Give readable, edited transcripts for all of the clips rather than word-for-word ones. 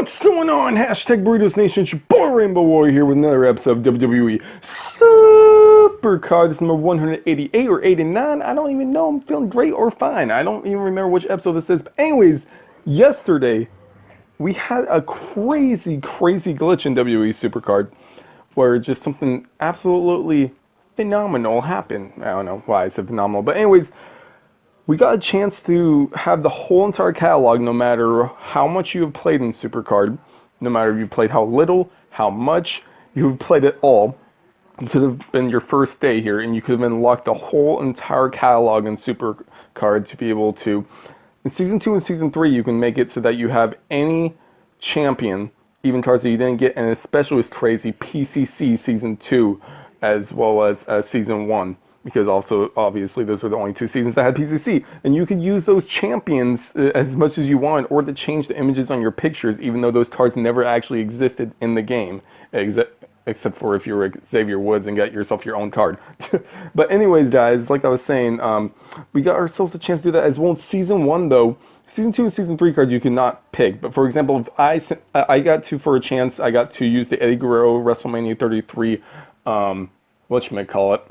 What's going on? Hashtag Burritos Nation. It's your boy Rainbow Warrior here with another episode of WWE Supercard. This is number 188 or 89. I don't even know. I'm feeling great or fine. I don't even remember which episode this is. But anyways, yesterday we had a crazy glitch in WWE Supercard where just something absolutely phenomenal happened. I don't know why I said phenomenal. But anyways, we got a chance to have the whole entire catalog, no matter how much you have played in Supercard, no matter if you played how little, how much, you've played it all. It could have been your first day here, and you could have unlocked the whole entire catalog in Supercard to be able to. In Season 2 and Season 3, you can make it so that you have any champion, even cards that you didn't get, and especially was crazy, PCC Season 2, as well as Season 1. Because also, obviously, those were the only two seasons that had PCC. And you could use those champions as much as you want, or to change the images on your pictures, even though those cards never actually existed in the game. Except for if you were Xavier Woods and got yourself your own card. But anyways, guys, like I was saying, we got ourselves a chance to do that as well in Season 1, though. Season 2 and Season 3 cards you could not pick. But for example, if I got to, for a chance, I got to use the Eddie Guerrero Wrestlemania 33, whatchamacallit,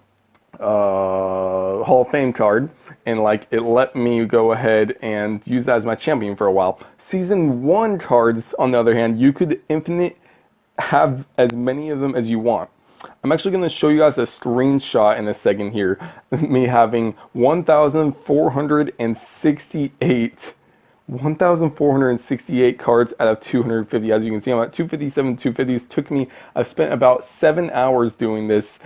Hall of Fame card, and like it let me go ahead and use that as my champion for a while. Season 1 cards, on the other hand, you could have as many of them as you want. I'm actually going to show you guys a screenshot in a second here. Me having 1,468 cards out of 250. As you can see, I'm at 257, 250s. I've spent about 7 hours doing this.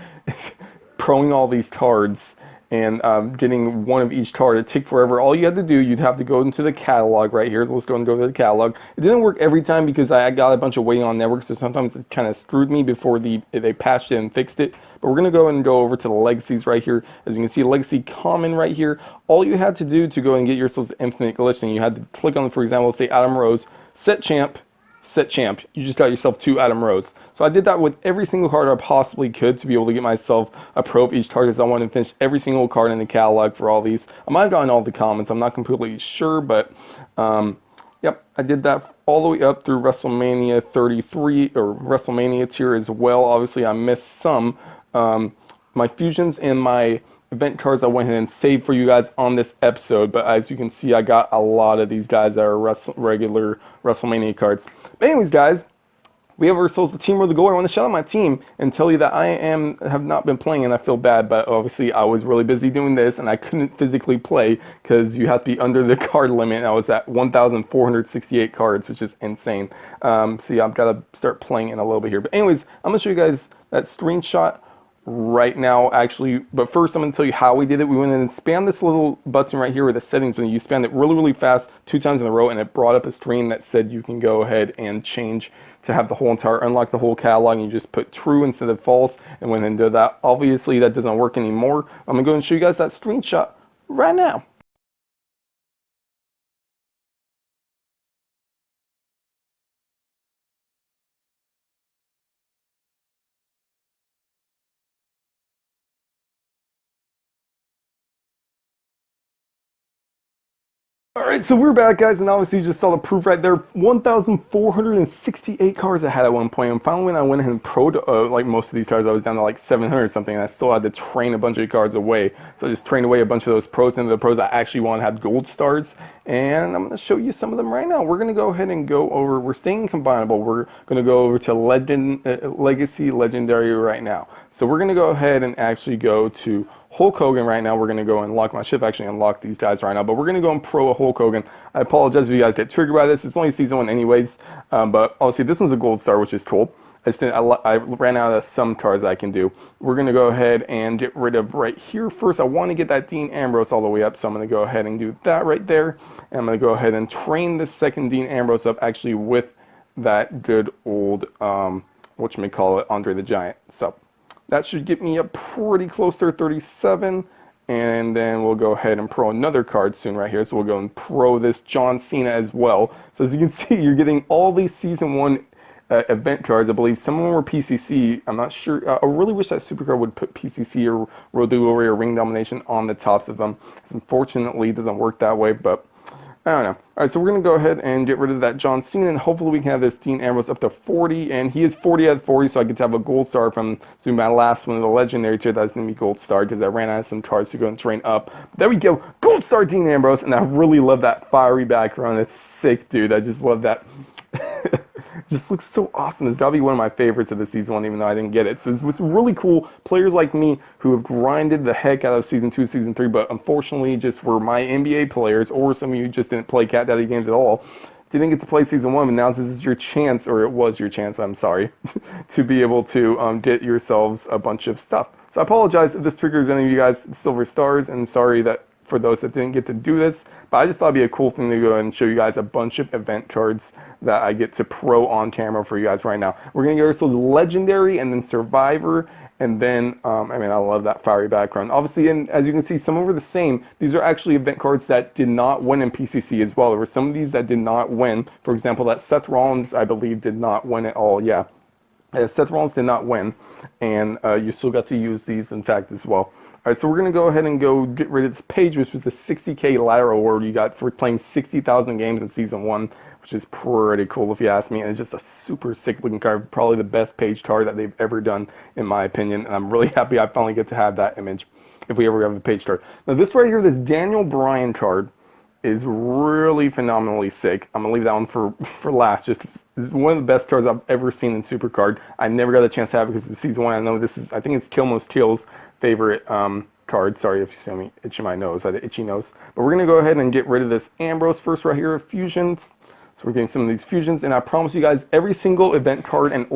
Proing all these cards and getting one of each card. It took forever. All you had to do, you'd have to go into the catalog right here. So let's go and go to the catalog. It didn't work every time because I got a bunch of waiting on networks, so sometimes it kind of screwed me before they patched it and fixed it. But we're going to go and go over to the legacies right here. As you can see, legacy common right here. All you had to do to go and get yourself the infinite glitching, you had to click on, for example, say Adam Rose, set champ. You just got yourself 2 Adam Rose. So I did that with every single card I possibly could to be able to get myself a pro of each card, because I wanted to finish every single card in the catalog for all these. I might have gotten all the comments, I'm not completely sure, but yep, I did that all the way up through WrestleMania 33, or WrestleMania tier as well. Obviously I missed some. My fusions and my event cards I went ahead and saved for you guys on this episode, but as you can see, I got a lot of these guys that are regular WrestleMania cards. But anyways, guys, we have ourselves the Team Road to Gold. I want to shout out my team and tell you that I have not been playing, and I feel bad, but obviously I was really busy doing this and I couldn't physically play because you have to be under the card limit, and I was at 1,468 cards, which is insane. So yeah, I've got to start playing in a little bit here. But anyways, I'm going to show you guys that screenshot right now, actually, but first I'm going to tell you how we did it. We went in and spammed this little button right here with the settings. When you spammed it really fast 2 times in a row, and it brought up a screen that said you can go ahead and change to have the whole entire, unlock the whole catalog, and you just put true instead of false, and went and did that. Obviously that doesn't work anymore. I'm going to go and show you guys that screenshot right now. Alright, so we're back, guys, and obviously you just saw the proof right there. 1,468 cards I had at one point, and finally when I went ahead and pro'd like most of these cards, I was down to like 700 something, and I still had to train a bunch of cards away. So I just trained away a bunch of those pros into the pros I actually want to have gold stars, and I'm going to show you some of them right now. We're going to go ahead and go over, we're staying combinable, we're going to go over to Legacy Legendary right now. So we're going to go ahead and actually go to Hulk Hogan right now. We're going to go and unlock, I should actually unlock these guys right now, but we're going to go and pro a Hulk Hogan. I apologize if you guys get triggered by this. It's only Season 1 anyways, but obviously this one's a gold star, which is cool. I ran out of some cards that I can do. We're going to go ahead and get rid of right here first. I want to get that Dean Ambrose all the way up, so I'm going to go ahead and do that right there. And I'm going to go ahead and train the second Dean Ambrose up actually with that good old, whatchamacallit, Andre the Giant. So that should get me up pretty close to 37, and then we'll go ahead and pro another card soon right here. So we'll go and pro this John Cena as well. So as you can see, you're getting all these Season 1 event cards. I believe some of them were PCC. I'm not sure. I really wish that Supercard would put PCC or Road to Glory or Ring Domination on the tops of them. Unfortunately, it doesn't work that way, but I don't know. All right, so we're going to go ahead and get rid of that John Cena, and hopefully we can have this Dean Ambrose up to 40, and he is 40 out of 40, so I get to have a gold star from my last one of the legendary tier. That's going to be gold star because I ran out of some cards to go and train up. But there we go, gold star Dean Ambrose, and I really love that fiery background. It's sick, dude. I just love that. Just looks so awesome. It's got to be one of my favorites of the season 1, even though I didn't get it. So it's really cool. Players like me who have grinded the heck out of season 2, season 3, but unfortunately just were my NBA players, or some of you just didn't play Cat Daddy games at all, didn't get to play season 1, but now this is your chance, or it was your chance, I'm sorry, to be able to get yourselves a bunch of stuff. So I apologize if this triggers any of you guys silver stars, and sorry that for those that didn't get to do this, but I just thought it'd be a cool thing to go ahead and show you guys a bunch of event cards that I get to pro on camera for you guys right now. We're going to get ourselves Legendary and then Survivor, and then, I love that fiery background. Obviously, and as you can see, some of them are the same. These are actually event cards that did not win in PCC as well. There were some of these that did not win. For example, that Seth Rollins, I believe, did not win at all. Yeah. Seth Rollins did not win, and you still got to use these, in fact, as well. All right, so we're going to go ahead and go get rid of this page, which was the 60K ladder award you got for playing 60,000 games in Season 1, which is pretty cool if you ask me, and it's just a super sick-looking card, probably the best page card that they've ever done, in my opinion, and I'm really happy I finally get to have that image, if we ever have a page card. Now, this right here, this Daniel Bryan card, is really phenomenally sick. I'm gonna leave that one for last. Just this is one of the best cards I've ever seen in Supercard. I never got a chance to have it because it's season 1. I know this is, I think it's Kilmo's Teal's favorite card. Sorry if you see me itching my nose. I had an itchy nose. But we're gonna go ahead and get rid of this Ambrose first right here, Fusion. So we're getting some of these fusions, and I promise you guys, every single event card and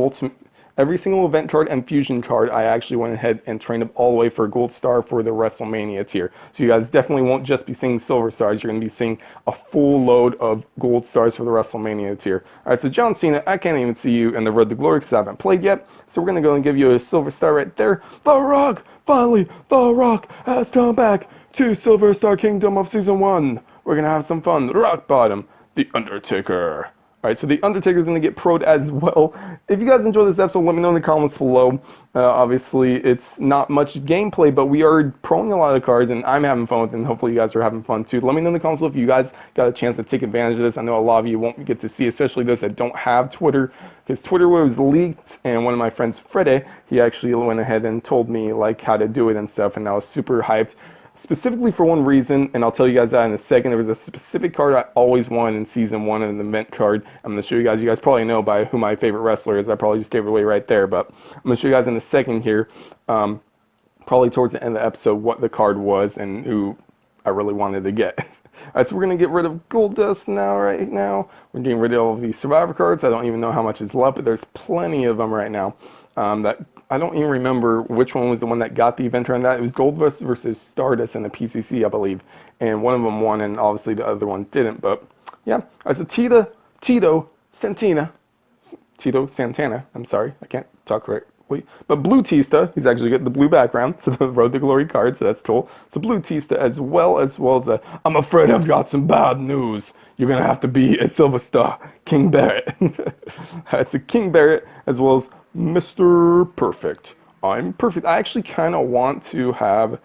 fusion card, I actually went ahead and trained up all the way for a gold star for the Wrestlemania tier. So you guys definitely won't just be seeing silver stars. You're going to be seeing a full load of gold stars for the Wrestlemania tier. All right, so John Cena, I can't even see you in the Road to Glory because I haven't played yet. So we're going to go and give you a silver star right there. The Rock! Finally, The Rock has come back to Silver Star Kingdom of Season 1. We're going to have some fun. Rock Bottom, The Undertaker. Alright, so The Undertaker is going to get pro'd as well. If you guys enjoy this episode, let me know in the comments below. Obviously, it's not much gameplay, but we are proing a lot of cards, and I'm having fun with it, and hopefully you guys are having fun too. Let me know in the comments below if you guys got a chance to take advantage of this. I know a lot of you won't get to see, especially those that don't have Twitter, because Twitter was leaked, and one of my friends, Freddy, he actually went ahead and told me like how to do it and stuff, and I was super hyped. Specifically for one reason, and I'll tell you guys that in a second. There was a specific card I always wanted in Season 1, an event card. I'm going to show you guys. You guys probably know by who my favorite wrestler is. I probably just gave it away right there, but I'm going to show you guys in a second here, probably towards the end of the episode, what the card was and who I really wanted to get. All right, so we're going to get rid of Gold Dust right now. We're getting rid of all of these Survivor cards. I don't even know how much is left, but there's plenty of them right now. That I don't even remember which one was the one that got the event on that. It was Goldust versus Stardust in the PCC, I believe. And one of them won, and obviously the other one didn't. But, yeah. All right, so Tito Santana. I'm sorry, I can't talk correctly. But Blue Tista, he's actually got the blue background, so the Road to Glory card, so that's cool. So Blue Tista as well as I'm afraid I've got some bad news. You're going to have to be a Silver Star, King Barrett. It's a King Barrett as well as Mr. Perfect. I'm perfect. I actually kind of want to have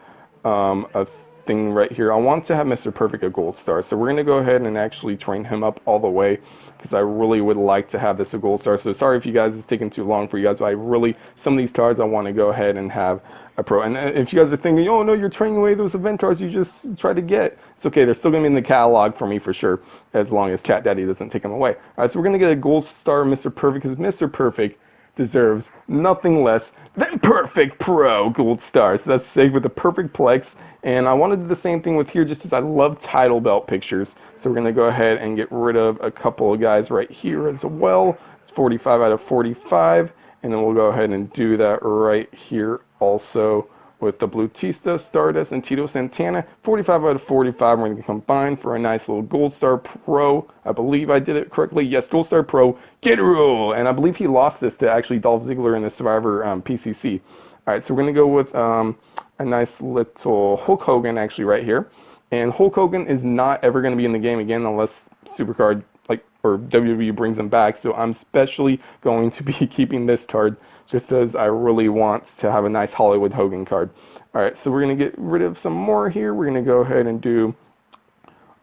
a thing right here. I want to have Mr. Perfect a gold star. So we're going to go ahead and actually train him up all the way because I really would like to have this a gold star. So sorry if you guys, it's taking too long for you guys, but I really, some of these cards I want to go ahead and have a pro. And if you guys are thinking, oh no, you're trading away those event cards you just tried to get, it's okay. They're still going to be in the catalog for me for sure, as long as Cat Daddy doesn't take them away. All right, so we're going to get a gold star Mr. Perfect because Mr. Perfect deserves nothing less than Perfect Pro Gold Star. So that's sick with the Perfect Plex. And I want to do the same thing with here just because I love title belt pictures. So we're going to go ahead and get rid of a couple of guys right here as well. It's 45 out of 45. And then we'll go ahead and do that right here also with the Blue Tista, Stardust, and Tito Santana. 45 out of 45. We're going to combine for a nice little Gold Star Pro. I believe I did it correctly. Yes, Gold Star Pro. Get a roll! And I believe he lost this to actually Dolph Ziggler in the Survivor PCC. All right, so we're going to go with a nice little Hulk Hogan actually right here. And Hulk Hogan is not ever going to be in the game again unless Supercard or WWE brings him back. So I'm especially going to be keeping this card just as I really want to have a nice Hollywood Hogan card. All right, so we're going to get rid of some more here. We're going to go ahead and do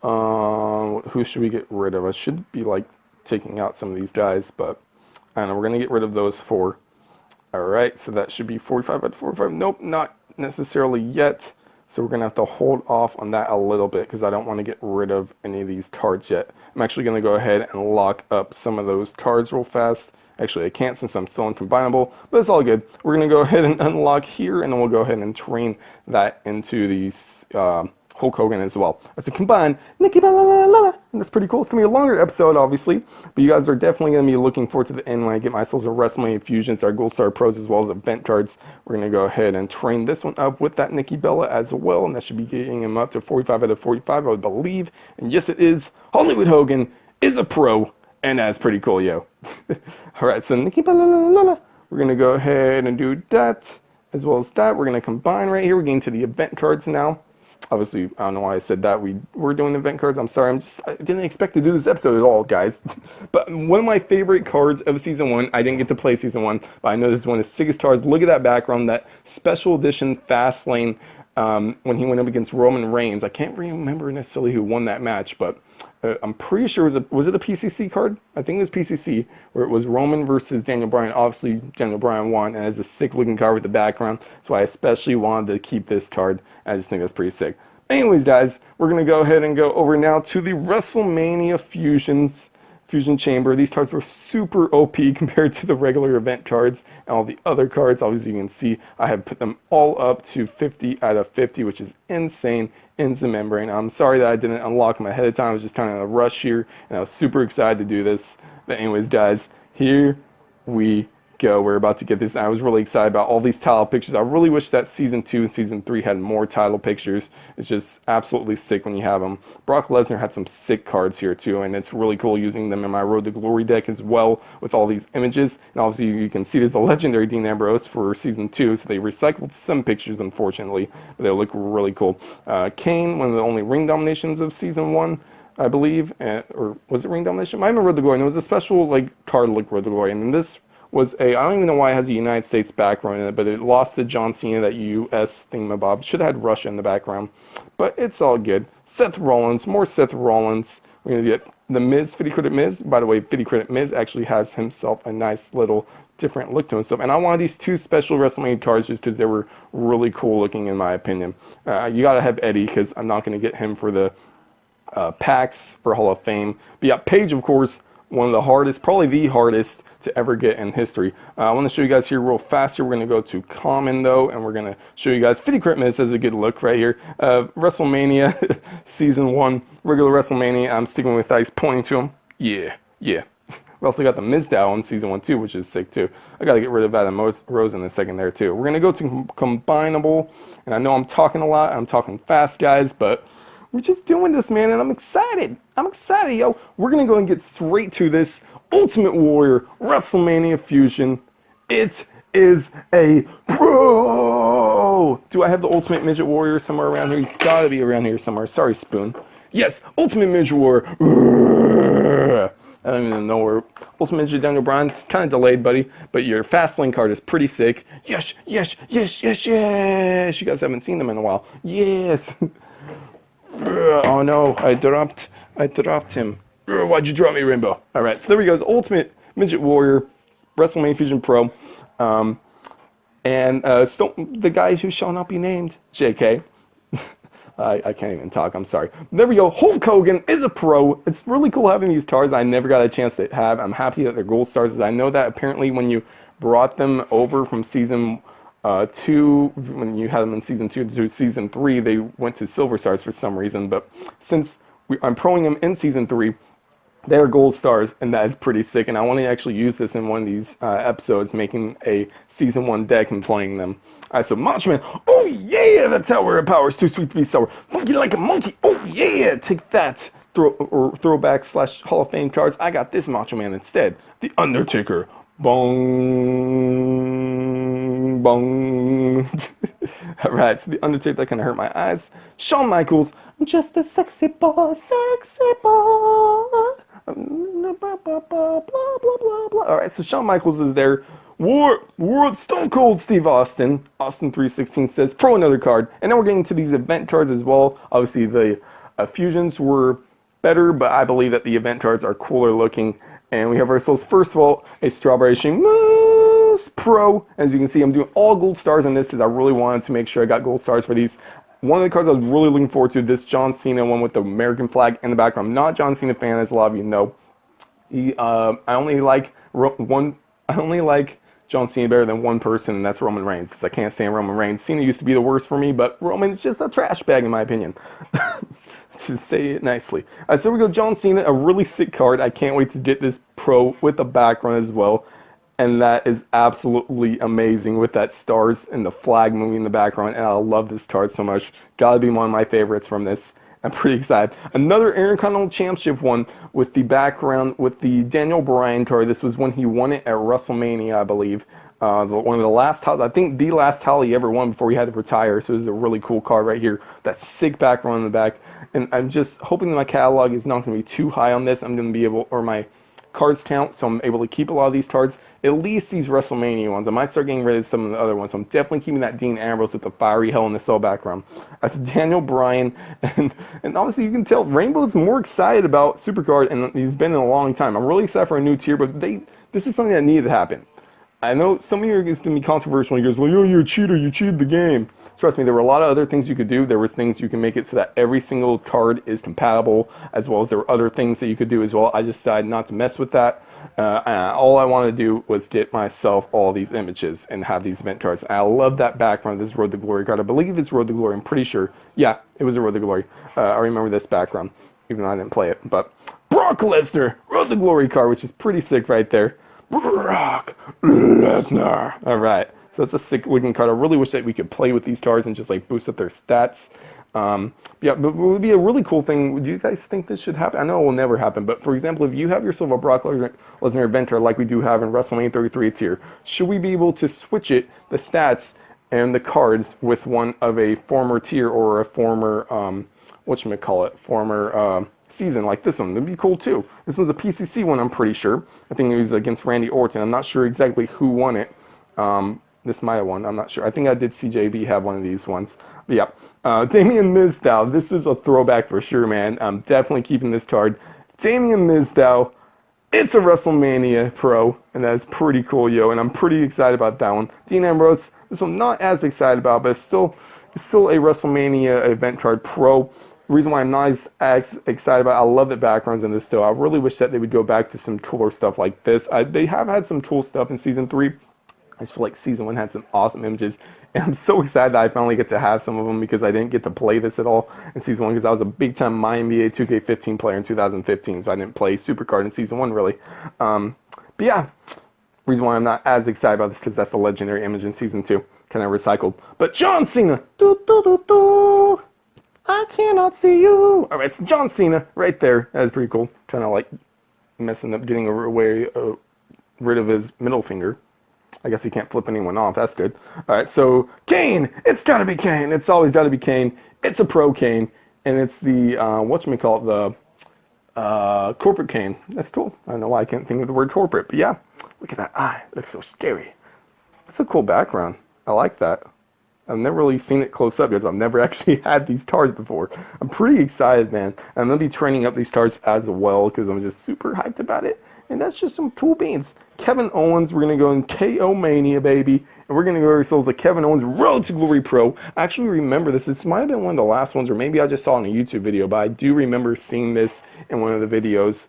Who should we get rid of? I should be like taking out some of these guys, but I don't know. We're gonna get rid of those 4. All right, so that should be 45 out of 45. Nope, not necessarily yet. So we're gonna have to hold off on that a little bit because I don't want to get rid of any of these cards yet. I'm actually gonna go ahead and lock up some of those cards real fast. Actually, I can't since I'm still in combinable, but it's all good. We're gonna go ahead and unlock here, and then we'll go ahead and train that into these Hulk Hogan as well. That's a combined Nikki Bella, and that's pretty cool. It's gonna be a longer episode, obviously, but you guys are definitely gonna be looking forward to the end when I get myself some Wrestlemania Fusions, our Gold Star Pros, as well as event cards. We're gonna go ahead and train this one up with that Nikki Bella as well, and that should be getting him up to 45 out of 45, I would believe. And yes, it is. Hollywood Hogan is a pro, and that's pretty cool, yo. All right, so Nikki Bella, we're gonna go ahead and do that as well as that. We're gonna combine right here. We're getting to the event cards now. Obviously, I don't know why I said that. We're doing event cards. I'm sorry. I didn't expect to do this episode at all, guys. But one of my favorite cards of Season 1, I didn't get to play Season 1, but I know this is one of the sickest cards. Look at that background, that special edition Fastlane when he went up against Roman Reigns. I can't remember necessarily who won that match, but I'm pretty sure was it a PCC card? I think it was PCC, where it was Roman versus Daniel Bryan. Obviously, Daniel Bryan won, and it's a sick-looking card with the background. That's why I especially wanted to keep this card. I just think that's pretty sick. Anyways, guys, we're going to go ahead and go over now to the WrestleMania Fusion Chamber. These cards were super OP compared to the regular event cards and all the other cards. Obviously, you can see I have put them all up to 50 out of 50, which is insane in the membrane. I'm sorry that I didn't unlock them ahead of time. I was just kind of in a rush here, and I was super excited to do this. But anyways, guys, here we go. We're about to get this. I was really excited about all these title pictures. I really wish that Season 2 and Season 3 had more title pictures. It's just absolutely sick when you have them. Brock Lesnar had some sick cards here too, and it's really cool using them in my Road to Glory deck as well with all these images. And obviously you can see there's a legendary Dean Ambrose for Season 2, so they recycled some pictures, unfortunately, but they look really cool. Kane, one of the only ring dominations of Season 1, I believe, or was it ring domination? I remember Road to Glory, and it was a special card like Road to Glory, and then this was I don't even know why it has a United States background in it, but it lost to John Cena, that US thingamabob. Should have had Russia in the background, but it's all good. Seth Rollins, more Seth Rollins. We're going to get the Miz, 50 Credit Miz. By the way, 50 Credit Miz actually has himself a nice little different look to himself. And I wanted these 2 special WrestleMania cards just because they were really cool looking in my opinion. You got to have Eddie because I'm not going to get him for the packs for Hall of Fame. But yeah, Paige, of course, one of the hardest, probably the hardest to ever get in history. I want to show you guys here real fast. Here we're going to go to common though, and we're going to show you guys 50 Crit Miz has a good look right here. WrestleMania Season 1, regular WrestleMania. I'm sticking with that. He's pointing to him. Yeah. We also got the Miz Dow in Season 1 too, which is sick too. I got to get rid of Adam Rose in a second there too. We're going to go to combinable, and I know I'm talking a lot. I'm talking fast, guys, but we're just doing this, man, and I'm excited. Yo. We're going to go and get straight to this Ultimate Warrior WrestleMania Fusion. It is a pro. Do I have the Ultimate Midget Warrior somewhere around here? He's got to be around here somewhere. Sorry, Spoon. Yes, Ultimate Midget Warrior. I don't even know where Ultimate Midget Daniel Bryan. It's kind of delayed, buddy, but your Fastlane card is pretty sick. Yes. You guys haven't seen them in a while. Yes. Oh no, I dropped him. Why'd you drop me, Rainbow? All right, so there we go. Ultimate Midget Warrior, WrestleMania Fusion Pro, and the guy who shall not be named, JK. I can't even talk, I'm sorry. There we go, Hulk Hogan is a pro. It's really cool having these cards I never got a chance to have. I'm happy that they're gold stars. I know that apparently when you brought them over from Season 2, when you had them in Season 2 to Season 3, they went to Silver Stars for some reason, but since I'm proing them in Season 3, they're gold stars, and that is pretty sick, and I want to actually use this in one of these episodes, making a Season 1 deck and playing them. Alright, so Macho Man, oh yeah, that's how we're power, it's too sweet to be sour, funky like a monkey, oh yeah, take that, throwback / Hall of Fame cards. I got this Macho Man instead, The Undertaker, bong, bong. Alright, so The Undertaker, that kind of hurt my eyes. Shawn Michaels, I'm just a sexy boy, blah, blah, blah, blah. Alright, so Shawn Michaels is there. War Stone Cold Steve Austin 316 says, pro another card. And then we're getting to these event cards as well. Obviously the Fusions were better, but I believe that the event cards are cooler looking. And we have ourselves, first of all, a Strawberry Shameless Pro. As you can see, I'm doing all gold stars on this because I really wanted to make sure I got gold stars for these. One of the cards I was really looking forward to, this John Cena one with the American flag in the background. I'm not a John Cena fan, as a lot of you know. I only like John Cena better than one person, and that's Roman Reigns, because I can't stand Roman Reigns. Cena used to be the worst for me, but Roman's just a trash bag in my opinion. To say it nicely. So we go John Cena, a really sick card. I can't wait to get this pro with the background as well. And that is absolutely amazing with that stars and the flag moving in the background. And I love this card so much. Gotta be one of my favorites from this. I'm pretty excited. Another Intercontinental Championship one with the background with the Daniel Bryan card. This was when he won it at Wrestlemania, I believe. One of the last titles, I think the last title he ever won before he had to retire. So this is a really cool card right here. That sick background in the back. And I'm just hoping that my catalog is not going to be too high on this. I'm going to be able, or my cards count, so I'm able to keep a lot of these cards. At least these WrestleMania ones. I might start getting rid of some of the other ones. So I'm definitely keeping that Dean Ambrose with the fiery Hell in a Cell background. That's Daniel Bryan. And obviously you can tell Rainbow's more excited about Supercard, and he's been in a long time. I'm really excited for a new tier, but this is something that needed to happen. I know some of you are going to be controversial. He goes, well, you're a cheater. You cheated the game. Trust me, there were a lot of other things you could do. There was things you can make it so that every single card is compatible, as well as there were other things that you could do as well. I just decided not to mess with that. All I wanted to do was get myself all these images and have these event cards. I love that background. This Road to Glory card. I believe it's Road to Glory. I'm pretty sure. Yeah, it was a Road to Glory. I remember this background, even though I didn't play it. But Brock Lesnar, Road to Glory card, which is pretty sick right there. Brock Lesnar. All right. So that's a sick looking card. I really wish that we could play with these cards and just like boost up their stats. Yeah, but it would be a really cool thing. Do you guys think this should happen? I know it will never happen, but for example, if you have yourself a Brock Lesnar event card like we do have in WrestleMania 33 tier, should we be able to switch it, the stats and the cards, with one of a former tier or a former, former season like this one? That'd be cool too. This one's a PCC one, I'm pretty sure. I think it was against Randy Orton. I'm not sure exactly who won it. This might have won. I'm not sure. I think I did CJB have one of these ones. But yeah. Damien Mizdow. This is a throwback for sure, man. I'm definitely keeping this card. Damien Mizdow. It's a WrestleMania Pro, and that is pretty cool, yo. And I'm pretty excited about that one. Dean Ambrose. This one not as excited about, but it's still a WrestleMania event card Pro. The reason why I'm not as excited about it, I love the backgrounds in this still. I really wish that they would go back to some cooler stuff like this. They have had some cool stuff in Season 3. I just feel like Season 1 had some awesome images. And I'm so excited that I finally get to have some of them, because I didn't get to play this at all in Season 1 because I was a big-time My NBA 2K15 player in 2015. So I didn't play Supercard in Season 1, really. But yeah, reason why I'm not as excited about this because that's the legendary image in Season 2. Kind of recycled. But John Cena. I cannot see you. All right, it's John Cena right there. That is pretty cool. Kind of like messing up, getting rid of his middle finger. I guess he can't flip anyone off. That's good. All right, so Kane. It's got to be Kane. It's always got to be Kane. It's a pro Kane, and it's the the corporate Kane. That's cool. I don't know why I can't think of the word corporate, but yeah, look at that eye. It looks so scary. That's a cool background. I like that. I've never really seen it close up because I've never actually had these cards before. I'm pretty excited, man. I'm going to be training up these cards as well because I'm just super hyped about it. And that's just some cool beans. Kevin Owens, we're going to go in KO Mania, baby. And we're going to go ourselves a Kevin Owens Road to Glory Pro. I actually remember this. This might have been one of the last ones, or maybe I just saw it in a YouTube video, but I do remember seeing this in one of the videos,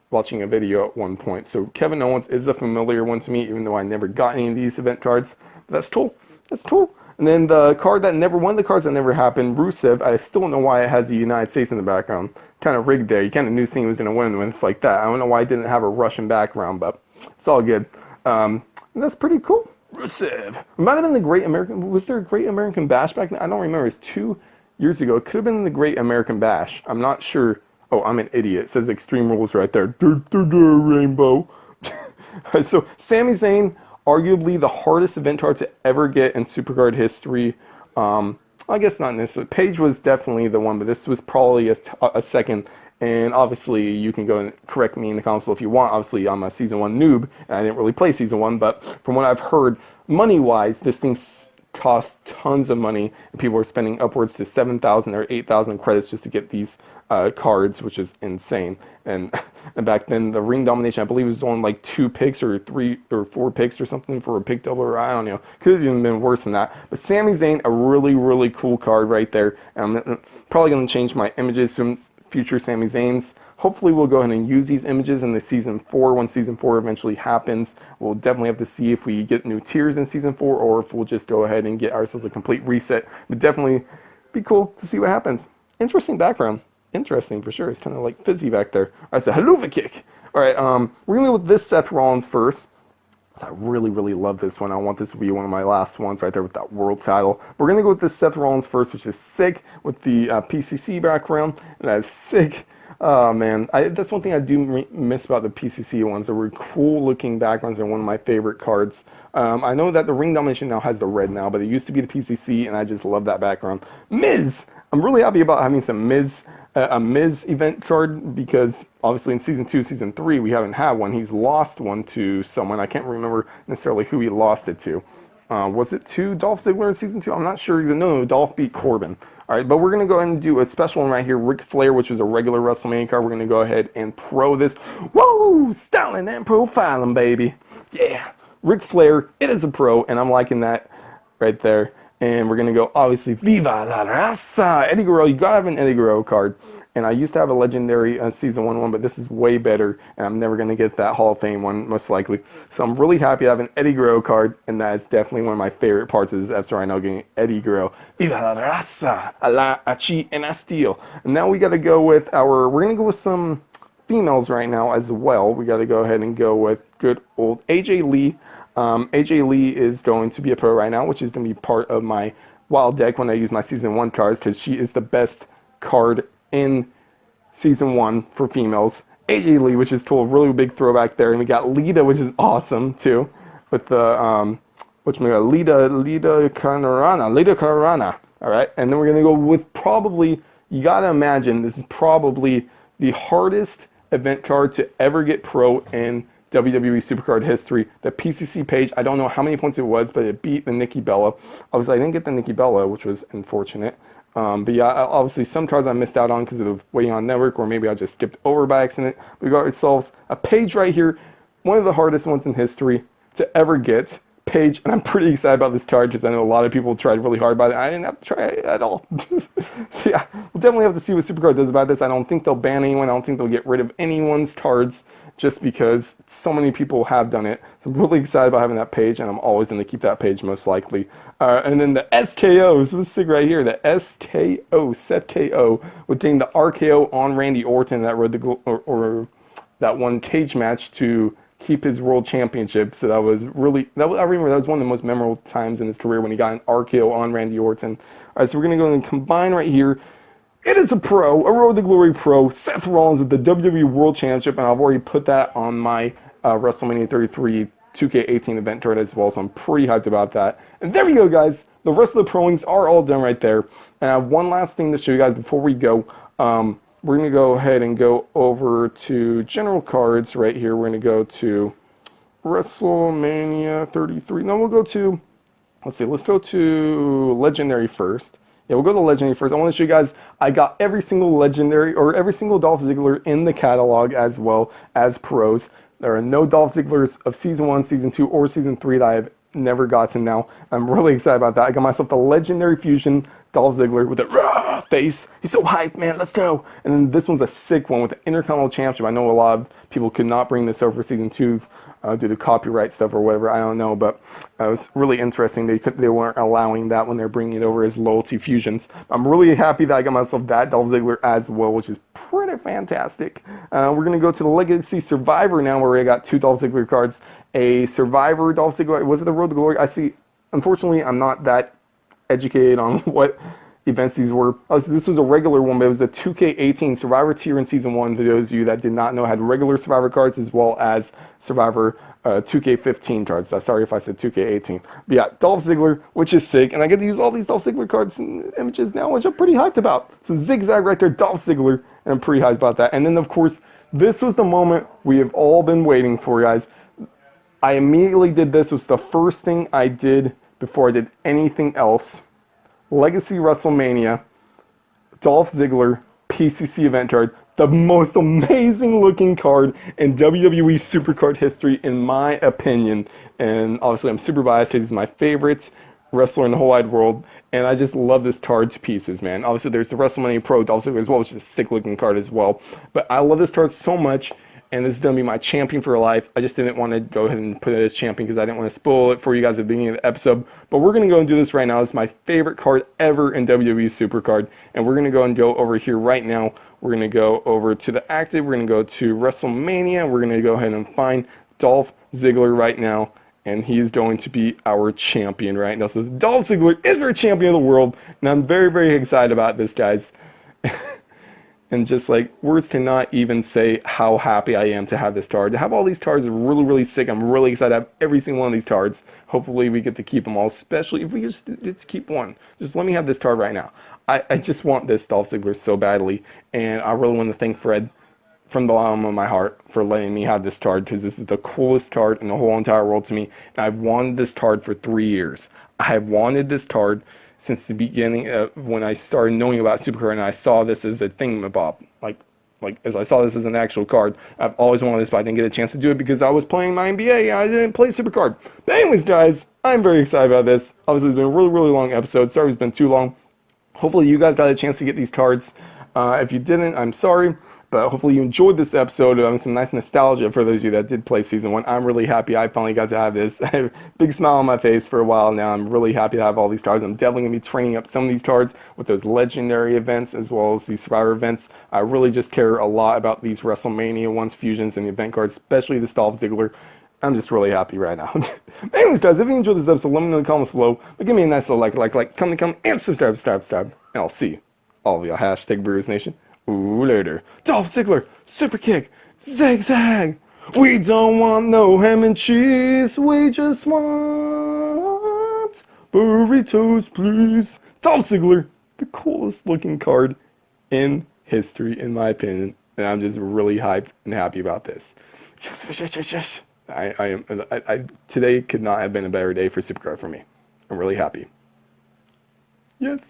watching a video at one point. So Kevin Owens is a familiar one to me, even though I never got any of these event cards. But that's cool. That's cool. And then the card that one of the cards that never happened, Rusev, I still don't know why it has the United States in the background. Kind of rigged there. You kind of knew Cena was going to win when it's like that. I don't know why it didn't have a Russian background, but it's all good. And that's pretty cool. Rusev. It might have been the Great American... Was there a Great American Bash back then? I don't remember. It's 2 years ago. It could have been the Great American Bash. I'm not sure. Oh, I'm an idiot. It says Extreme Rules right there. Rainbow. So, Sami Zayn... Arguably the hardest event card to ever get in Supercard history. I guess not necessarily. Paige was definitely the one, but this was probably a second. And obviously, you can go and correct me in the comments if you want. Obviously, I'm a Season 1 noob, and I didn't really play Season 1. But from what I've heard, money-wise, this thing cost tons of money, and people are spending upwards to 7,000 or 8,000 credits just to get these cards, which is insane. And back then, the ring domination, I believe, was on like 2 picks or 3 or 4 picks or something for a pick double, or I don't know. Could have even been worse than that. But Sami Zayn, a really, really cool card right there. And I'm probably going to change my images to future Sami Zayns. Hopefully we'll go ahead and use these images in the Season 4 when Season 4 eventually happens. We'll definitely have to see if we get new tiers in Season 4 or if we'll just go ahead and get ourselves a complete reset. But definitely be cool to see what happens. Interesting background. Interesting for sure. It's kind of like fizzy back there. All right, so Haluva kick. All right, we're going to go with this Seth Rollins first. I really, really love this one. I want this to be one of my last ones right there with that world title. We're going to go with this Seth Rollins first, which is sick with the PCC background. And that is sick. Oh, man. That's one thing I do miss about the PCC ones. They were cool looking backgrounds. They're one of my favorite cards. I know that the Ring Domination now has the red now, but it used to be the PCC, and I just love that background. Miz! I'm really happy about having some Miz, a Miz event card, because obviously in Season 2, Season 3, we haven't had one. He's lost one to someone. I can't remember necessarily who he lost it to. Was it to Dolph Ziggler in Season 2? I'm not sure. No, Dolph beat Corbin. All right, but we're going to go ahead and do a special one right here. Ric Flair, which was a regular WrestleMania card. We're going to go ahead and pro this. Whoa! Styling and profiling, baby. Yeah. Ric Flair, it is a pro, and I'm liking that right there. And we're going to go, obviously, Viva la Raza! Eddie Guerrero, you got to have an Eddie Guerrero card. And I used to have a legendary Season 1 one, but this is way better. And I'm never going to get that Hall of Fame one, most likely. So I'm really happy to have an Eddie Guerrero card. And that is definitely one of my favorite parts of this episode right now, getting Eddie Guerrero. Viva la Raza! A la Achi and a Steel. And now we got to go with we're going to go with some females right now as well. We got to go ahead and go with good old AJ Lee. AJ Lee is going to be a pro right now, which is going to be part of my wild deck when I use my Season 1 cards, because she is the best card in Season 1 for females. AJ Lee, which is cool, really big throwback there. And we got Lita, which is awesome too, with the, which we got Lita Carrana. All right, and then we're going to go with probably, you got to imagine, this is probably the hardest event card to ever get pro in WWE Supercard history. The PCC page, I don't know how many points it was, but it beat the Nikki Bella. Obviously, I didn't get the Nikki Bella, which was unfortunate. But yeah, obviously some cards I missed out on because of the waiting on network, or maybe I just skipped over by accident. We got ourselves a page right here, one of the hardest ones in history to ever get. Page, and I'm pretty excited about this card because I know a lot of people tried really hard about it. I didn't have to try it at all. So yeah, we'll definitely have to see what Supercard does about this. I don't think they'll ban anyone. I don't think they'll get rid of anyone's cards just because so many people have done it. So I'm really excited about having that page, and I'm always going to keep that page most likely. And then the SKO, this was sick right here. The SKO, Seth KO, with getting the RKO on Randy Orton that rode the or that one cage match to keep his world championship. So that was really, I remember that was one of the most memorable times in his career when he got an RKO on Randy Orton. All right, so we're going to go and combine right here. It is a pro, a Road to Glory pro, Seth Rollins with the WWE World Championship, and I've already put that on my WrestleMania 33 2K18 event card as well, so I'm pretty hyped about that. And there we go, guys. The rest of the proings are all done right there. And I have one last thing to show you guys before we go. We're going to go ahead and go over to general cards right here. We're going to go to WrestleMania 33. No, we'll go to, let's go to Legendary first. Yeah, we'll go to Legendary first. I want to show you guys, I got every single Legendary, or every single Dolph Ziggler in the catalog as well as pros. There are no Dolph Zigglers of Season 1, Season 2, or Season 3 that I've never gotten now. I'm really excited about that. I got myself the Legendary Fusion Dolph Ziggler with a rah face. He's so hyped, man. Let's go. And then this one's a sick one with the Intercontinental Championship. I know a lot of people could not bring this over for Season 2 due to copyright stuff or whatever. I don't know, but it was really interesting. They weren't allowing that when they're bringing it over as loyalty fusions. I'm really happy that I got myself that Dolph Ziggler as well, which is pretty fantastic. We're going to go to the Legacy Survivor now, where we got 2 Dolph Ziggler cards. A Survivor Dolph Ziggler. Was it the Road to Glory? I see. Unfortunately, I'm not that educated on what events these were. This was a regular one, but it was a 2K18 Survivor tier in Season 1. For those of you that did not know, had regular Survivor cards as well as Survivor 2K15 cards. Sorry if I said 2K18. But yeah, Dolph Ziggler, which is sick. And I get to use all these Dolph Ziggler cards and images now, which I'm pretty hyped about. So Zigzag right there, Dolph Ziggler. And I'm pretty hyped about that. And then, of course, this was the moment we have all been waiting for, guys. I immediately did this. It was the first thing I did before I did anything else. Legacy Wrestlemania, Dolph Ziggler, PCC event card. The most amazing looking card in WWE Supercard history, in my opinion. And obviously, I'm super biased because he's my favorite wrestler in the whole wide world. And I just love this card to pieces, man. Obviously, there's the WrestleMania Pro Dolph Ziggler as well, which is a sick looking card as well. But I love this card so much. And this is going to be my champion for life. I just didn't want to go ahead and put it as champion because I didn't want to spoil it for you guys at the beginning of the episode. But we're going to go and do this right now. It's my favorite card ever in WWE Supercard. And we're going to go and go over here right now. We're going to go over to the active. We're going to go to WrestleMania. We're going to go ahead and find Dolph Ziggler right now. And he's going to be our champion right now. So Dolph Ziggler is our champion of the world. And I'm very, very excited about this, guys. And just like, words cannot even say how happy I am to have this card. To have all these cards is really, really sick. I'm really excited to have every single one of these cards. Hopefully we get to keep them all, especially if we just get to keep one. Just let me have this card right now. I just want this Dolph Ziggler so badly. And I really want to thank Fred from the bottom of my heart for letting me have this card, because this is the coolest card in the whole entire world to me. And I've wanted this card for 3 years. I have wanted this card since the beginning of when I started knowing about Supercard, and I saw this as a thingamabob. Like as I saw this as an actual card. I've always wanted this, but I didn't get a chance to do it because I was playing my NBA and I didn't play Supercard. But anyways, guys, I'm very excited about this. Obviously, it's been a really, really long episode. Sorry it's been too long. Hopefully, you guys got a chance to get these cards. If you didn't, I'm sorry. But hopefully you enjoyed this episode. Some nice nostalgia for those of you that did play Season 1. I'm really happy I finally got to have this. I have a big smile on my face for a while now. I'm really happy to have all these cards. I'm definitely going to be training up some of these cards with those legendary events as well as these Survivor events. I really just care a lot about these WrestleMania ones, fusions, and the event cards, especially the Dolph Ziggler. I'm just really happy right now. Anyways, guys, if you enjoyed this episode, let me know in the comments below. But give me a nice little like, comment, and subscribe. And I'll see all of y'all. Hashtag Brewers Nation. Ooh, later. Dolph Ziggler, super kick, zigzag. We don't want no ham and cheese. We just want burritos, please. Dolph Ziggler, the coolest looking card in history, in my opinion. And I'm just really hyped and happy about this. Yes. Today could not have been a better day for Supercard for me. I'm really happy. Yes.